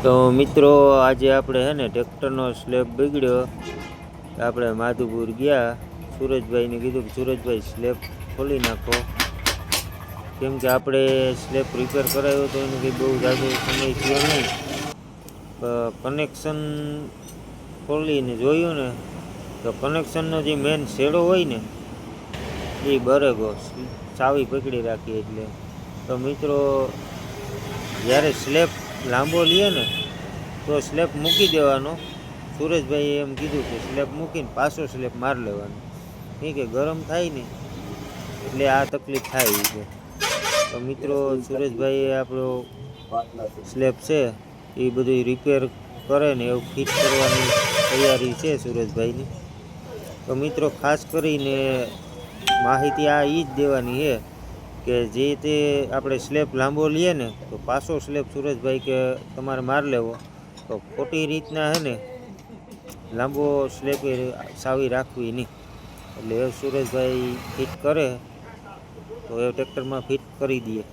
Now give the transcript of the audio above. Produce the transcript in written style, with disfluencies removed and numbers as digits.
તો મિત્રો આજે આપણે હે ને ટ્રેક્ટરનો સ્લેબ બગડ્યો. આપણે માધુપુર ગયા, સુરજભાઈને કીધું કે સુરજભાઈ સ્લેબ ખોલી નાખો, કેમ કે આપણે સ્લેબ રિપેર કરાવ્યો તો એનું કંઈ બહુ ઝાઝો સમય થયો નહીં. કનેક્શન ખોલીને જોયું ને તો કનેક્શનનો જે મેન શેડો હોય ને એ બરેગો, ચાવી પકડી રાખી. એટલે તો મિત્રો જ્યારે સ્લેબ લાંબો લે ને તો સ્લેબ મૂકી દેવાનો. સુરેશભાઈએ એમ કીધું કે સ્લેબ મૂકીને પાછો સ્લેબ મારી લેવાનો, નહીં કે ગરમ થાય ને એટલે આ તકલીફ થાય છે. તો મિત્રો સુરેશભાઈએ આપણો સ્લેબ છે એ બધું રિપેર કરે ને એવું ફિટ કરવાની તૈયારી છે સુરેશભાઈની. તો મિત્રો ખાસ કરીને માહિતી આ જ દેવાની છે કે જે તે આપણે સ્લેબ લાંબો લઈએ ને તો પાછો સ્લેબ સુરેશભાઈ કે તમારે માર લેવો, તો ખોટી રીતના હે ને લાંબો સ્લેબ સાવી રાખવી નહીં. એટલે એ સુરેશભાઈ ફિટ કરે તો એ ટ્રેક્ટરમાં ફિટ કરી દઈએ.